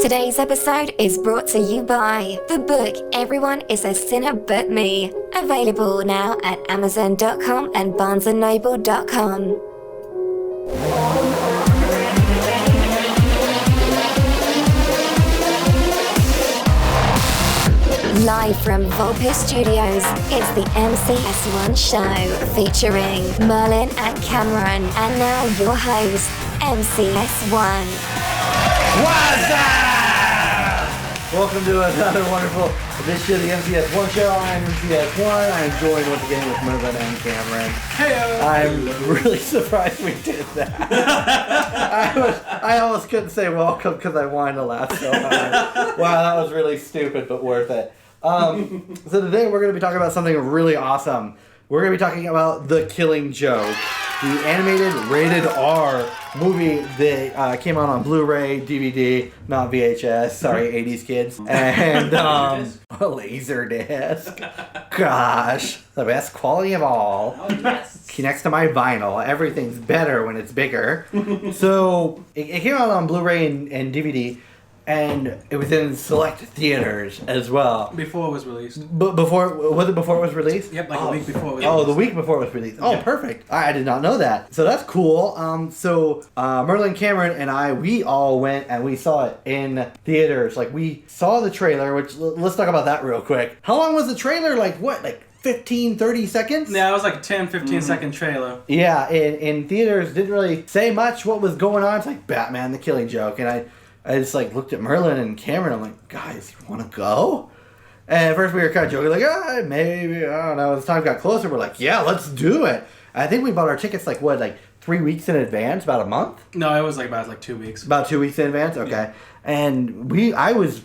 Today's episode is brought to you by the book Everyone is a Sinner But Me, available now at Amazon.com and BarnesandNoble.com. Live from Volpe Studios, it's the MCS1 show featuring Merlin and Cameron, and now your host, MCS1. What's up? Welcome to another wonderful edition of the MCS1 show. I'm MCS1. I'm joined once again with Merlin and Cameron. Hey, I'm really surprised we did that. I almost couldn't say welcome because I wanted to laugh so hard. Wow, that was really stupid, but worth it. So today we're going to be talking about something really awesome. We're going to be talking about The Killing Joke, the animated rated R movie that came out on Blu-ray, DVD, not VHS, sorry 80s kids, and a Laserdisc. Gosh, the best quality of all. Oh, yes. Next to my vinyl, everything's better when it's bigger. So it came out on Blu-ray and DVD. And it was in select theaters as well. Before it was released. But before it was released? Yep, like a week before it was released. released. The week before it was released. Oh, perfect. I did not know that. So that's cool. Merlin Cameron and we all went and we saw it in theaters. Like, we saw the trailer, which, let's talk about that real quick. How long was the trailer? Like, 15, 30 seconds? Yeah, it was like a 10, 15 second trailer. Yeah, in theaters, didn't really say much what was going on. It's like Batman, The Killing Joke. And I just looked at Merlin and Cameron. I'm like, guys, you want to go? And at first we were kind of joking, like, maybe, I don't know. As time got closer, we're like, yeah, let's do it. And I think we bought our tickets 3 weeks in advance, about a month? No, it was about 2 weeks. About 2 weeks in advance? Okay. Yeah. And I was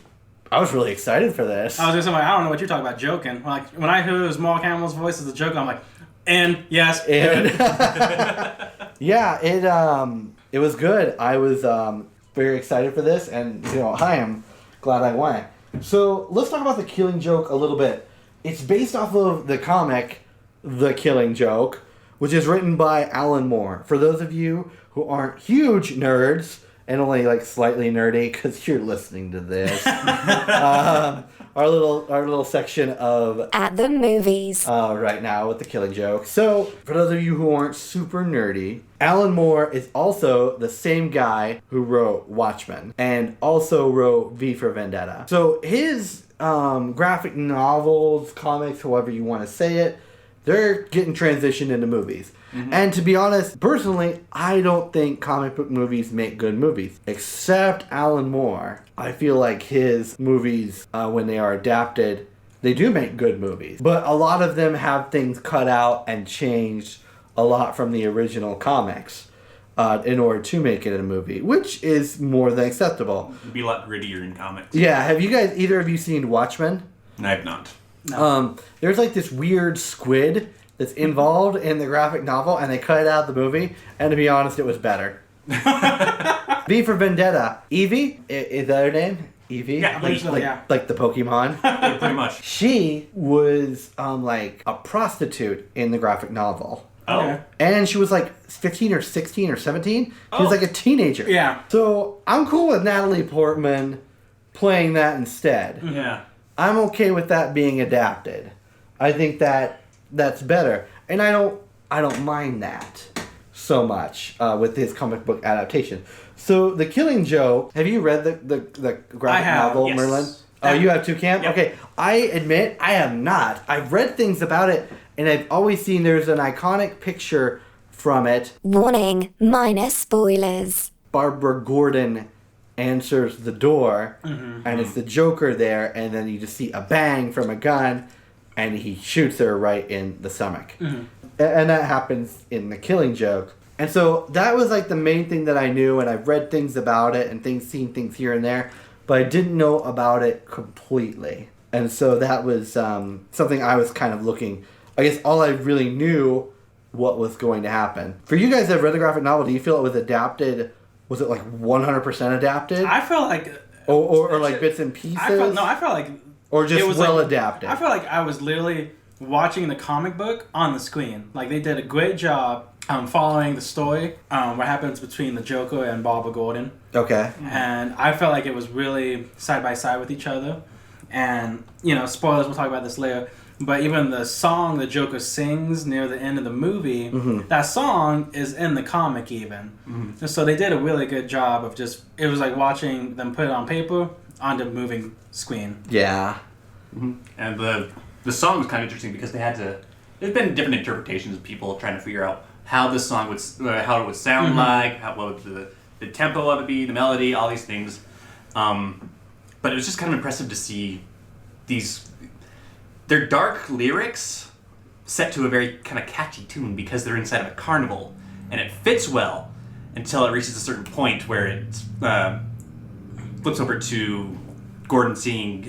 really excited for this. I was just like, I don't know what you're talking about, joking. Like, when I heard it was Mark Hamill's voice as a joke, I'm like, and yes. And yeah, it was good. I was very excited for this, and I am glad I went. So let's talk about The Killing Joke a little bit. It's based off of the comic The Killing Joke, which is written by Alan Moore. For those of you who aren't huge nerds and only slightly nerdy because you're listening to this, our little section of At the Movies right now with The Killing Joke. So for those of you who aren't super nerdy, Alan Moore is also the same guy who wrote Watchmen and also wrote V for Vendetta. So his graphic novels, comics, however you want to say it, they're getting transitioned into movies. Mm-hmm. And to be honest, personally, I don't think comic book movies make good movies. Except Alan Moore. I feel like his movies, when they are adapted, they do make good movies. But a lot of them have things cut out and changed a lot from the original comics in order to make it a movie, which is more than acceptable. It'd be a lot grittier in comics. Yeah, have you guys, either of you seen Watchmen? I have not. No. There's this weird squid that's involved in the graphic novel, and they cut it out of the movie, and to be honest, it was better. V for Vendetta. Evie? Is that her name? Evie? Yeah, I believe so, yeah. Like the Pokemon? Yeah, pretty much. She was, a prostitute in the graphic novel. Oh. Okay. And she was 15 or 16 or 17. She was a teenager. Yeah. So I'm cool with Natalie Portman playing that instead. Yeah. I'm okay with that being adapted. I think that's better. And I don't mind that so much with his comic book adaptation. So The Killing Joke, have you read the graphic novel, yes. Merlin? Oh, you have too, Cam? Yep. Okay, I admit I have not. I've read things about it, and I've always seen there's an iconic picture from it. Warning, minor spoilers. Barbara Gordon answers the door, and it's the Joker there, and then you just see a bang from a gun, and he shoots her right in the stomach. Mm-hmm. And that happens in The Killing Joke. And so that was the main thing that I knew, and I've read things about it and seen things here and there, but I didn't know about it completely. And so that was something I was kind of looking. I guess all I really knew what was going to happen. For you guys that have read the graphic novel, do you feel it was adapted? Was it 100% adapted? I felt like... Or bits and pieces? I felt like... Or just it was well adapted? I felt like I was literally watching the comic book on the screen. Like, they did a great job following the story, what happens between the Joker and Barbara Gordon. Okay. And I felt like it was really side by side with each other. And, spoilers, we'll talk about this later. But even the song the Joker sings near the end of the movie, that song is in the comic even. Mm-hmm. So they did a really good job of it was like watching them put it on paper onto a moving screen. Yeah. Mm-hmm. And the song was kind of interesting because there's been different interpretations of people trying to figure out how this song would sound like, what would the tempo of it be, the melody, all these things. But it was just kind of impressive to see they're dark lyrics set to a very kind of catchy tune because they're inside of a carnival, and it fits well until it reaches a certain point where it flips over to Gordon seeing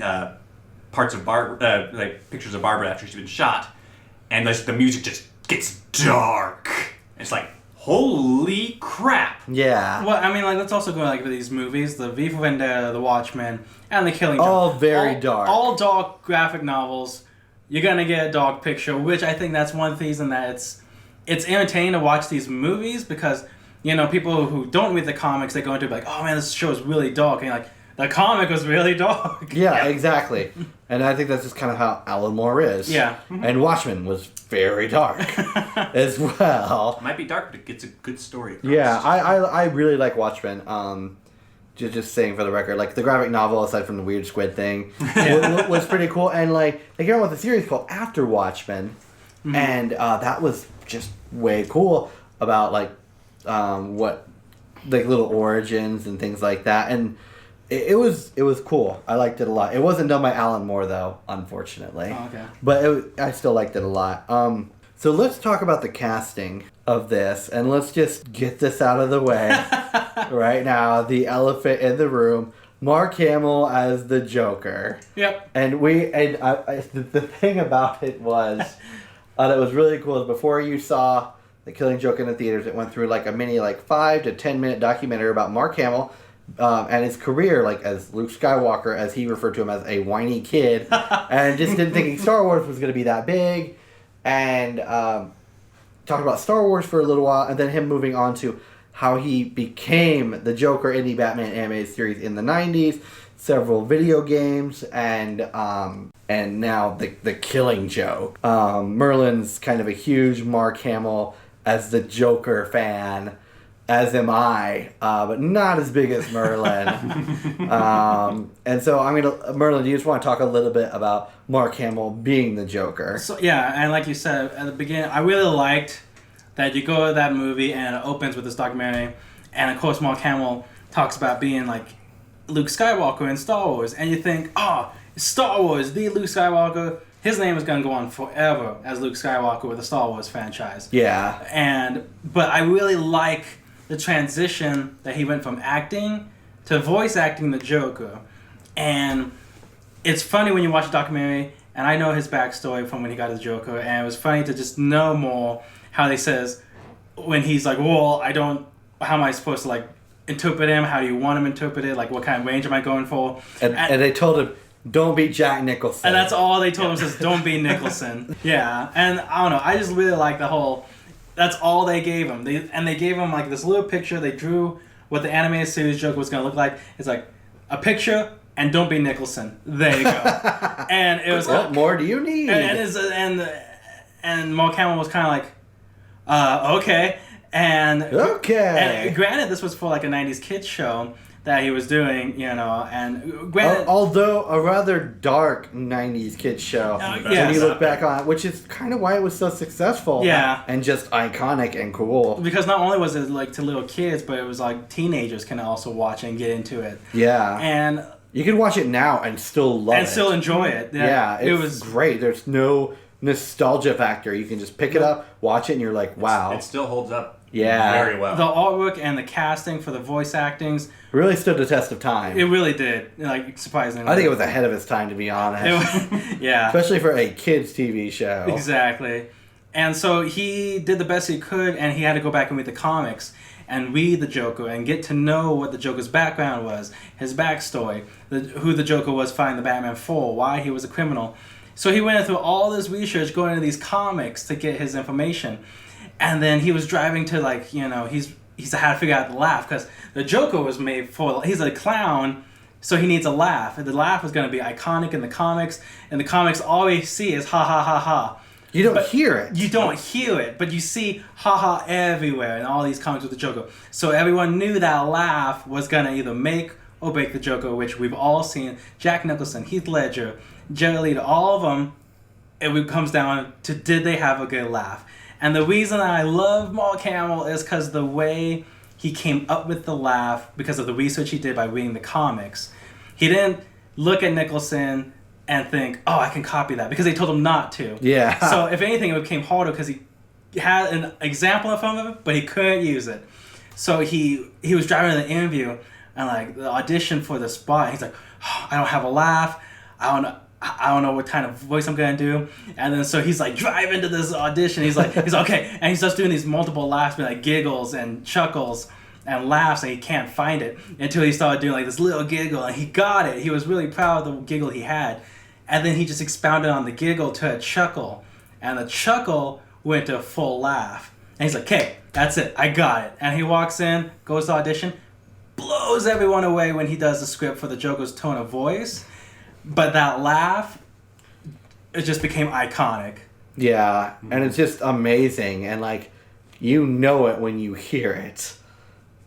parts of like pictures of Barbara after she's been shot, and the music just gets dark. It's like, holy crap! Yeah. Well, I mean, like, let's also go like with these movies: the V for Vendetta, The Watchmen, and The Killing Joke. All very dark. All dark graphic novels. You're gonna get a dark picture, which I think that's one reason that it's entertaining to watch these movies because people who don't read the comics, they go into it like, oh man, this show is really dark, and you're like, the comic was really dark. Yeah, exactly. And I think that's just kind of how Alan Moore is. Yeah. And Watchmen was very dark as well. It might be dark, but it gets a good story across. Yeah, I really like Watchmen. Just saying for the record, like the graphic novel, aside from the weird squid thing, was pretty cool. And like they came out with a series called After Watchmen, and that was just way cool about like what like little origins and things like that. And it was cool. I liked it a lot. It wasn't done by Alan Moore though, unfortunately. Oh, okay. But I still liked it a lot. So let's talk about the casting of this, and let's just get this out of the way right now. The elephant in the room. Mark Hamill as the Joker. Yep. And the thing about it was that was really cool is before you saw The Killing Joke in the theaters, it went through like a mini 5 to 10 minute documentary about Mark Hamill and his career, like as Luke Skywalker, as he referred to him as a whiny kid, and just didn't think Star Wars was going to be that big. And talked about Star Wars for a little while, and then him moving on to how he became the Joker in the Batman animated series in the 90s, several video games, and now the Killing Joke. Merlin's kind of a huge Mark Hamill as the Joker fan, as am I, but not as big as Merlin. And so Merlin, do you just want to talk a little bit about Mark Hamill being the Joker? So yeah, and like you said at the beginning, I really liked that you go to that movie and it opens with this documentary, and of course Mark Hamill talks about being like Luke Skywalker in Star Wars, and you think, oh, Star Wars, the Luke Skywalker, his name is going to go on forever as Luke Skywalker with the Star Wars franchise. Yeah. But I really like the transition that he went from acting to voice acting the Joker. And it's funny when you watch the documentary, and I know his backstory from when he got his Joker, and it was funny to just know more how he says when he's like, well, how am I supposed to like interpret him? How do you want him interpreted? Like, what kind of range am I going for? And they told him, don't be Jack Nicholson. And that's all they told him, says, don't be Nicholson. Yeah, and I don't know, I just really like the whole, that's all they gave him. They gave him like this little picture. They drew what the animated series Joker was going to look like. It's like a picture and don't be Nicholson. There you go. And it was what more do you need? And Mark Hamill was kind of like, okay. And granted, this was for like a 90s kids show that he was doing, and granted... although a rather dark 90s kids show, when you look back on it, which is kind of why it was so successful. Yeah. And just iconic and cool. Because not only was it like to little kids, but it was like teenagers can also watch and get into it. Yeah. And... you can watch it now and still love it. And still enjoy it. Yeah, it was great. There's no nostalgia factor. You can just pick it up, watch it, and you're like, wow. It still holds up. Yeah. Very well. The artwork and the casting for the voice actings really stood the test of time. It really did. Like, surprisingly. I think it was ahead of its time, to be honest. Yeah. Especially for a kids' TV show. Exactly. And so he did the best he could, and he had to go back and read the comics and read the Joker and get to know what the Joker's background was, his backstory, who the Joker was fighting the Batman for, why he was a criminal. So he went through all this research, going into these comics to get his information. And then he was driving to, like, you know, he's had to figure out the laugh, because the Joker was made for, he's a clown, so he needs a laugh. And the laugh is going to be iconic in the comics. And the comics, all we see is ha ha ha ha. You don't hear it. You don't hear it, but you see ha ha everywhere in all these comics with the Joker. So everyone knew that laugh was going to either make or break the Joker, which we've all seen. Jack Nicholson, Heath Ledger, Jared Leto, all of them, it comes down to, did they have a good laugh? And the reason I love Mark Hamill is because the way he came up with the laugh, because of the research he did by reading the comics. He didn't look at Nicholson and think, oh, I can copy that, because they told him not to. Yeah. So if anything, it became harder because he had an example in front of him, but he couldn't use it. So he was driving to the interview and, like, the audition for the spot. He's like, oh, I don't have a laugh. I don't know what kind of voice I'm gonna do. And then so he's like driving to this audition. He's like okay, and he's just doing these multiple laughs, like giggles and chuckles and laughs, and he can't find it until he started doing like this little giggle, and he got it. He was really proud of the giggle he had, and then he just expounded on the giggle to a chuckle, and the chuckle went to a full laugh. And he's like, okay, that's it, I got it. And he walks in, goes to audition, blows everyone away when he does the script for the Joker's tone of voice. But that laugh, it just became iconic. Yeah, and it's just amazing, and like, you know it when you hear it,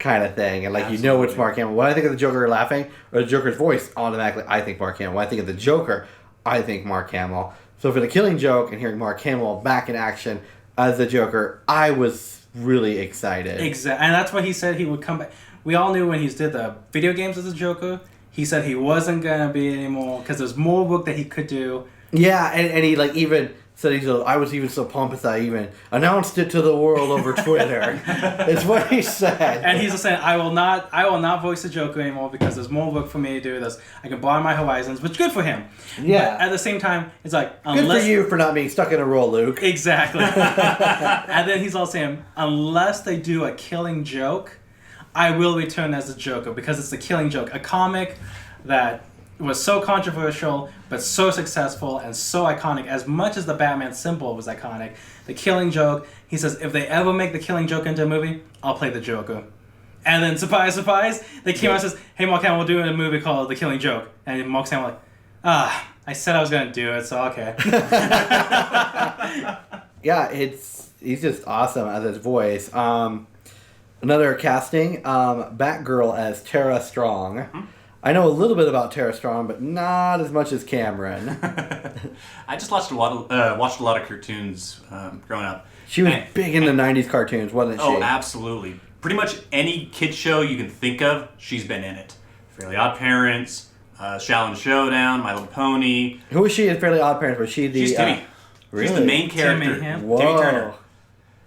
kind of thing, and like, Absolutely. you know it's Mark Hamill. When I think of the Joker laughing, or the Joker's voice, automatically I think Mark Hamill. When I think of the Joker, I think Mark Hamill. So for The Killing Joke and hearing Mark Hamill back in action as the Joker, I was really excited. Exactly, and that's why he said he would come back. We all knew when he did the video games as the Joker, he said he wasn't gonna be anymore because there's more work that he could do. Yeah, and he like even said I was even so pompous I even announced it to the world over Twitter. It's what he said. And he's just saying, I will not voice the Joker anymore because there's more work for me to do. I can broaden my horizons, which is good for him. Yeah. But at the same time, it's like, Good for you for not being stuck in a role, Luke. Exactly. And then he's also saying, unless they do a Killing Joke, I will return as the Joker, because it's the Killing Joke, a comic that was so controversial but so successful and so iconic. As much as the Batman symbol was iconic, the Killing Joke, he says, if they ever make the Killing Joke into a movie, I'll play the Joker. And then surprise, surprise, they came out and says, hey, Mark Hamill, we're doing a movie called The Killing Joke. And Mark Hamill like, I said I was gonna do it, so okay. Yeah, he's just awesome as his voice. Another casting, Batgirl as Tara Strong. Mm-hmm. I know a little bit about Tara Strong, but not as much as Cameron. I just watched a lot of cartoons growing up. She was big in the 90s cartoons, wasn't she? Oh, absolutely. Pretty much any kid show you can think of, she's been in it. Fairly Odd Parents, Shaolin Showdown, My Little Pony. Who was she in Fairly Odd Parents? Was she the... She's Timmy. Really? She's the main character. Whoa. Timmy Turner.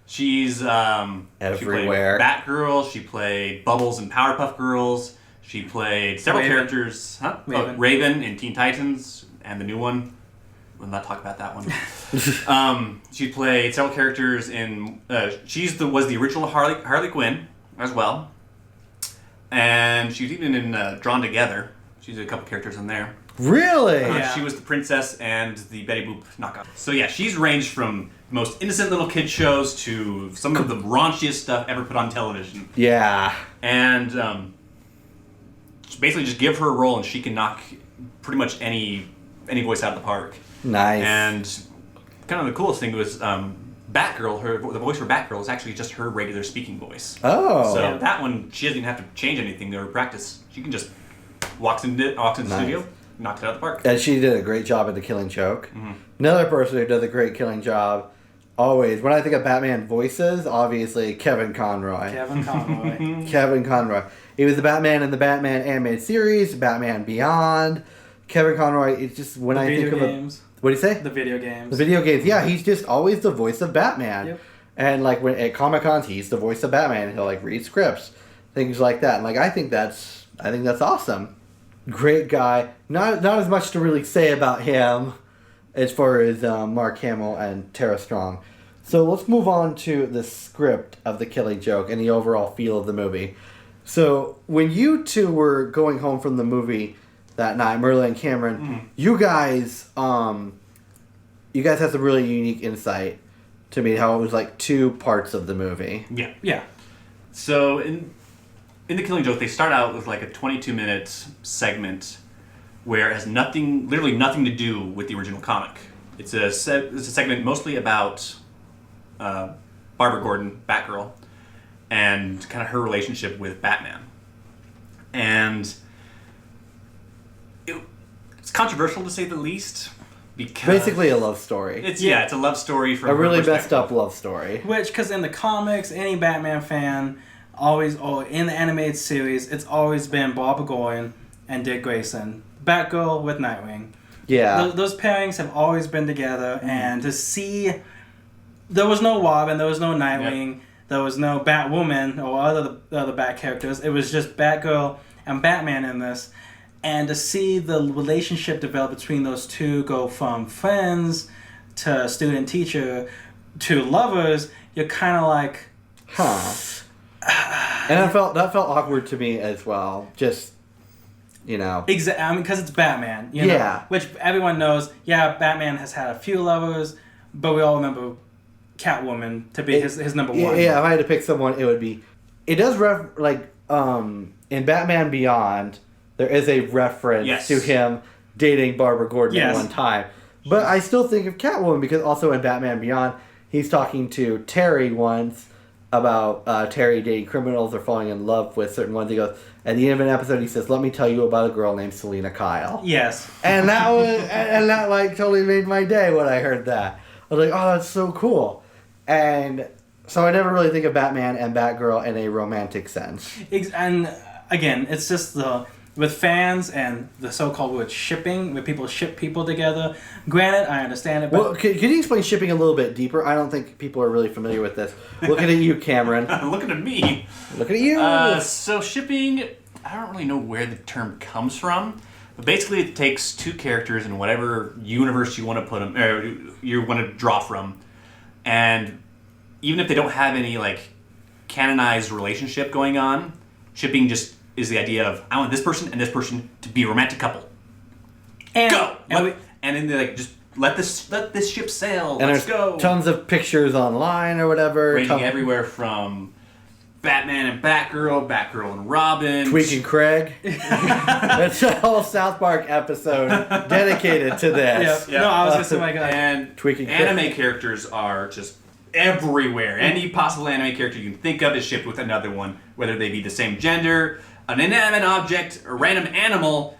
She's everywhere. She played Batgirl. She played Bubbles in Powerpuff Girls. She played several characters. Raven in Teen Titans and the new one. We'll not talk about that one. She played several characters in. Was the original Harley Quinn as well, and she was even in Drawn Together. She did a couple characters in there. Really? Yeah. She was the princess and the Betty Boop knockoff. So yeah, she's ranged from the most innocent little kid shows to some of the raunchiest stuff ever put on television. Yeah. And basically just give her a role and she can knock pretty much any voice out of the park. Nice. And kind of the coolest thing was Batgirl, the voice for Batgirl is actually just her regular speaking voice. Oh. So that one, she doesn't even have to change anything or practice. She can just walks into the studio, knocks it out of the park. And she did a great job at The Killing Joke. Mm-hmm. Another person who does a great killing job, always, when I think of Batman voices, obviously Kevin Conroy. Kevin Conroy. He was the Batman in the Batman animated series, Batman Beyond. Kevin Conroy, it's just when I think of games. What do you say? The video games. The video games. Yeah, he's just always the voice of Batman. Yep. And like when at Comic-Cons, he's the voice of Batman. He'll like read scripts, things like that. And like I think that's awesome. Great guy. Not as much to really say about him as far as Mark Hamill and Tara Strong. So let's move on to the script of The Killing Joke and the overall feel of the movie. So when you two were going home from the movie that night, Merlin Cameron, you guys you guys have some really unique insight to me how it was like two parts of the movie. Yeah. Yeah. So in The Killing Joke, they start out with like a 22-minute segment where it has literally nothing to do with the original comic. It's a segment mostly about Barbara Gordon, Batgirl, and kind of her relationship with Batman. And it's controversial to say the least. Because Basically a love story. It's a love story from a her really perspective. messed up love story. Because in the comics, any Batman fan in the animated series, it's always been Barbara Gordon and Dick Grayson. Batgirl with Nightwing. Yeah. Those pairings have always been together, and to see... There was no Robin, there was no Nightwing, there was no Batwoman or other Bat characters. It was just Batgirl and Batman in this. And to see the relationship develop between those two go from friends to student-teacher to lovers, you're kind of like... Huh. And that felt awkward to me as well. Just, Exactly. I mean, because it's Batman. You know? Yeah. Which everyone knows, Batman has had a few lovers, but we all remember Catwoman to be his number one. Yeah, if I had to pick someone, it would be... It does in Batman Beyond... There is a reference to him dating Barbara Gordon at one time. But I still think of Catwoman because also in Batman Beyond, he's talking to Terry once about Terry dating criminals or falling in love with certain ones. He goes, at the end of an episode, he says, let me tell you about a girl named Selena Kyle. Yes. And that was, and that like totally made my day when I heard that. I was like, oh, that's so cool. And so I never really think of Batman and Batgirl in a romantic sense. And again, it's just with fans and the so-called word shipping, where people ship people together. Granted, I understand it, but... Well, can you explain shipping a little bit deeper? I don't think people are really familiar with this. Looking at you, Cameron. Looking at me. Looking at you. So shipping, I don't really know where the term comes from, but basically it takes two characters in whatever universe you want to put them, or you want to draw from, and even if they don't have any like canonized relationship going on, shipping just is the idea of I want this person and this person to be a romantic couple. And, go! And then they like just let this ship sail. And Let's there's go. tons of pictures online or whatever. Ranging everywhere from Batman and Batgirl, Batgirl and Robin. Tweak and Craig. It's a whole South Park episode dedicated to this. Yep. No, I was just like... And Tweak and anime Craig. characters are just everywhere. Any possible anime character you can think of is shipped with another one, whether they be the same gender, an inanimate object, a random animal.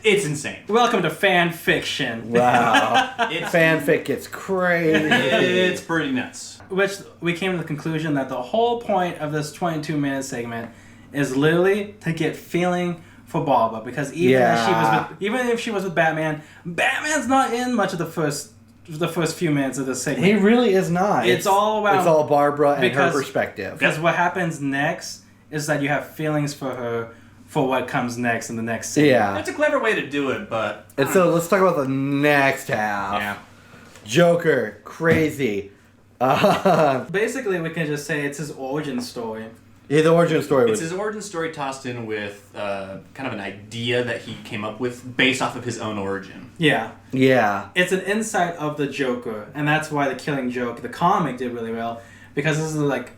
It's insane. Welcome to fan fiction. Wow. Fanfic gets crazy. It's pretty nuts. Which we came to the conclusion that the whole point of this 22-minute segment is literally to get feeling for Barbara, because even if she was with Batman, Batman's not in much of the first few minutes of this segment. He really is not. It's all around... It's all Barbara and her perspective. Because what happens next is that you have feelings for her for what comes next in the next scene. Yeah. It's a clever way to do it, but... And so let's talk about the next half. Yeah. Joker. Crazy. Basically, we can just say it's his origin story. Yeah, the origin story It's his origin story tossed in with kind of an idea that he came up with based off of his own origin. Yeah. Yeah. It's an insight of the Joker, and that's why The Killing Joke, the comic, did really well, because this is like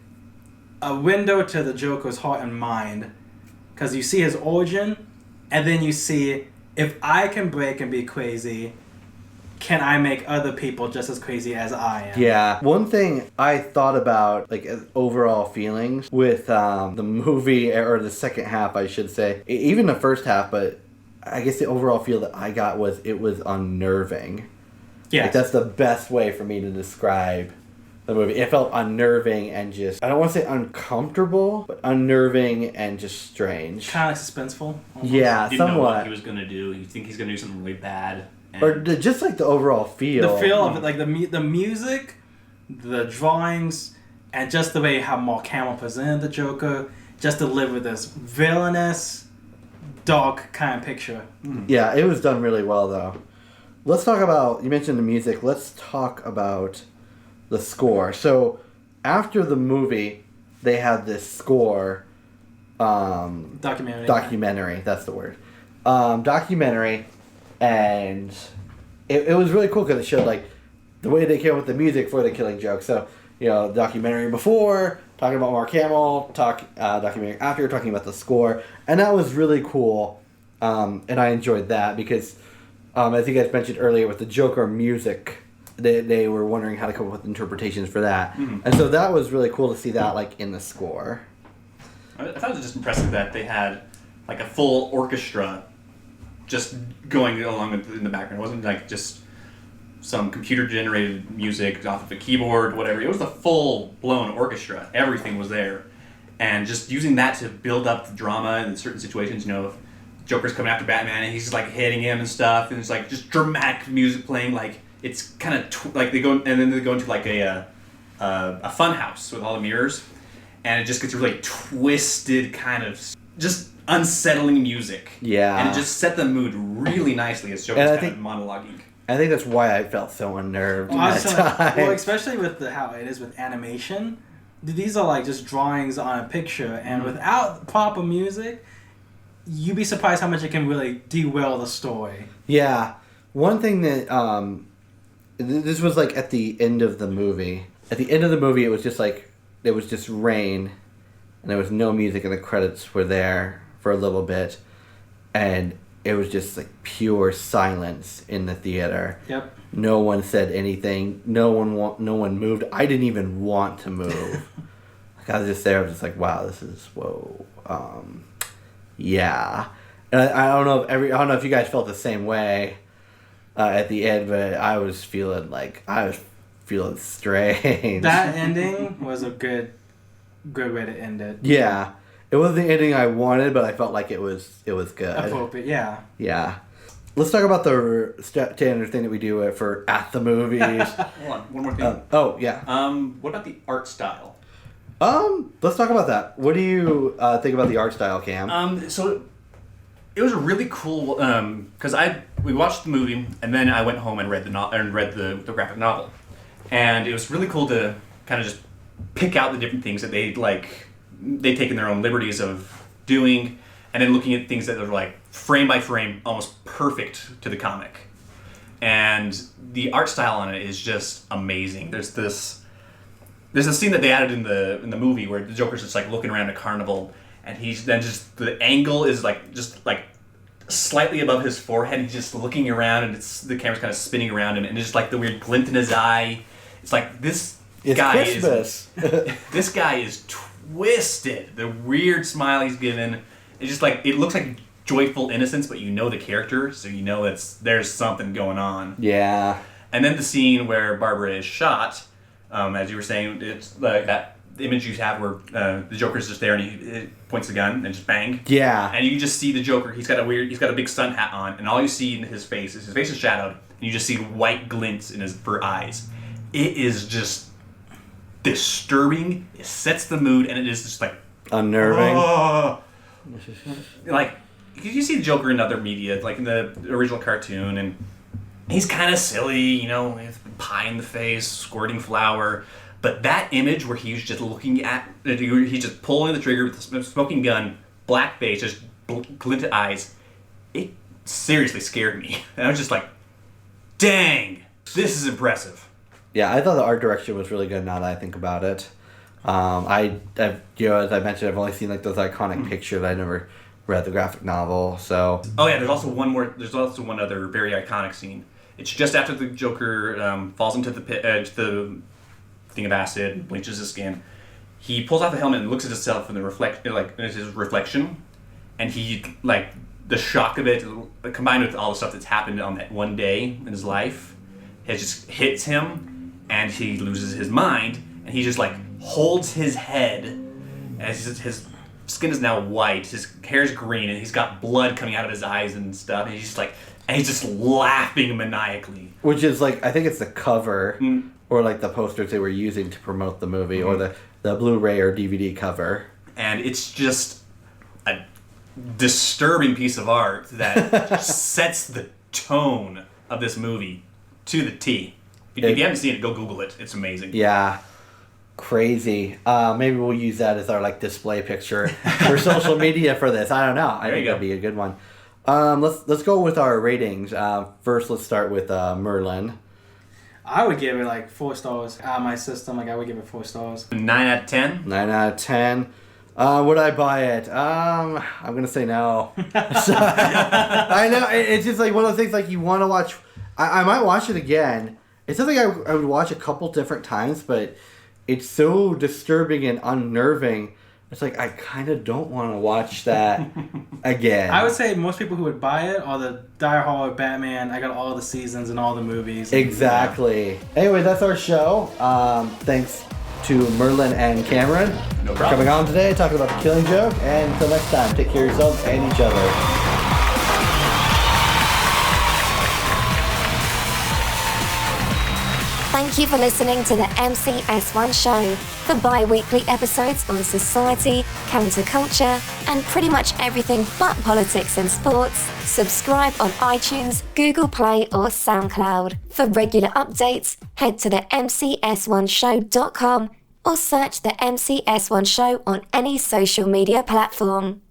a window to the Joker's heart and mind. Because you see his origin, and then you see, if I can break and be crazy, can I make other people just as crazy as I am? Yeah. One thing I thought about, like, as overall feelings with the movie, or the second half, I should say, even the first half, but I guess the overall feel that I got was it was unnerving. Yeah. Like, that's the best way for me to describe the movie. It felt unnerving and just, I don't want to say uncomfortable, but unnerving and just strange. Kind of suspenseful. Almost. Yeah, You didn't know what somewhat. he was going to do. You think he's going to do something really bad. Or just like the overall feel. The feel of it, like the music, the drawings, and just the way how Mark Hamill presented the Joker, just delivered this villainous, dark kind of picture. Yeah, it was done really well, though. Let's talk about, you mentioned the music, let's talk about the score. So, after the movie, they had this score, documentary, that's the word. Documentary, and it was really cool because it showed, like, the way they came up with the music for the Killing Joke. So, the documentary before, talking about Mark Hamill, documentary after, talking about the score. And that was really cool. And I enjoyed that because, as you guys mentioned earlier, with the Joker music, they were wondering how to come up with interpretations for that. Mm-hmm. And so that was really cool to see that, like, in the score. I thought it was just impressive that they had, like, a full orchestra just going along in the background. It wasn't, like, just some computer-generated music off of a keyboard, whatever. It was a full-blown orchestra. Everything was there. And just using that to build up the drama in certain situations, Joker's coming after Batman and he's just, like, hitting him and stuff, and it's, like, just dramatic music playing, like, it's kind of, like, they go into, like, a fun house with all the mirrors, and it just gets really twisted, kind of, just unsettling music. Yeah. And it just set the mood really nicely as Joker's kind of monologuing. I think that's why I felt so unnerved at that time. Well, especially with how it is with animation. These are like just drawings on a picture, and without proper music, you'd be surprised how much it can really derail the story. Yeah. One thing that, this was like at the end of the movie. At the end of the movie, it was just like, it was just rain, and there was no music, and the credits were there for a little bit, and it was just like pure silence in the theater. Yep. No one said anything. No one moved. I didn't even want to move. Like, I was just there. I was just like, wow, this is whoa. Yeah. And I don't know if you guys felt the same way at the end, but I was feeling strange. That ending was a good way to end it. Yeah. It wasn't the ending I wanted, but I felt like it was good. Appropriate, yeah. Yeah. Let's talk about the standard thing that we do for at the movies. Hold on, one more thing. Oh, yeah. What about the art style? Let's talk about that. What do you think about the art style, Cam? So it was a really cool because we watched the movie and then I went home and read the graphic novel, and it was really cool to kind of just pick out the different things that they'd taken their own liberties of doing, and then looking at things that are like frame by frame, almost perfect to the comic. And the art style on it is just amazing. There's a scene that they added in the movie where the Joker's just like looking around a carnival, and he's then just the angle is just slightly above his forehead. He's just looking around, and the camera's kind of spinning around him, and it's just like the weird glint in his eye. It's like this guy is twisted. The weird smile he's given, it's just like, it looks like joyful innocence, but the character, so there's something going on. Yeah. And then the scene where Barbara is shot, as you were saying, it's like that image you have where the Joker's just there and he points the gun and just bang. Yeah. And you can just see the Joker. He's got a big sun hat on, and all you see in his face is shadowed, and you just see white glints in his eyes. It is just disturbing. It sets the mood, and it is just like unnerving. Oh. Like, you see the Joker in other media, like in the original cartoon, and he's kind of silly, with pie in the face, squirting flour. But that image where he's just looking at, he's just pulling the trigger with the smoking gun, black face, just glinted eyes, it seriously scared me. And I was just like, dang, this is impressive. Yeah, I thought the art direction was really good now that I think about it. As I mentioned, I've only seen like those iconic pictures. I never read the graphic novel, so. Oh yeah, there's also one other very iconic scene. It's just after the Joker falls into the pit, the thing of acid, bleaches his skin. He pulls off the helmet and looks at himself in the his reflection, and he the shock of it, combined with all the stuff that's happened on that one day in his life, it just hits him. And he loses his mind, and he just holds his head, as his skin is now white, his hair's green, and he's got blood coming out of his eyes and stuff, and he's just laughing maniacally. Which is I think it's the cover, or the posters they were using to promote the movie, or the Blu-ray or DVD cover. And it's just a disturbing piece of art that sets the tone of this movie to the T. If you haven't seen it, go Google it. It's amazing. Yeah. Crazy. Maybe we'll use that as our display picture for social media for this. I don't know. I think that'd be a good one. Let's go with our ratings. First, let's start with Merlin. I would give it like 4 stars out of my system. Like I would give it 4 stars. 9 out of 10. 9 out of 10. Would I buy it? I'm gonna say no. I know it's just like one of those things. Like you want to watch. I might watch it again. It's something I would watch a couple different times, but it's so disturbing and unnerving. It's like I kind of don't want to watch that again. I would say most people who would buy it are the diehard Batman. I got all the seasons and all the movies. Exactly. Yeah. Anyway, that's our show. Thanks to Merlin and Cameron for coming on today, talking about The Killing Joke. And until next time, take care of yourselves and each other. Thank you for listening to the MCS1 show. For bi-weekly episodes on society, counterculture, and pretty much everything but politics and sports, subscribe on iTunes, Google Play, or SoundCloud. For regular updates, head to the mcs1show.com or search the MCS1 show on any social media platform.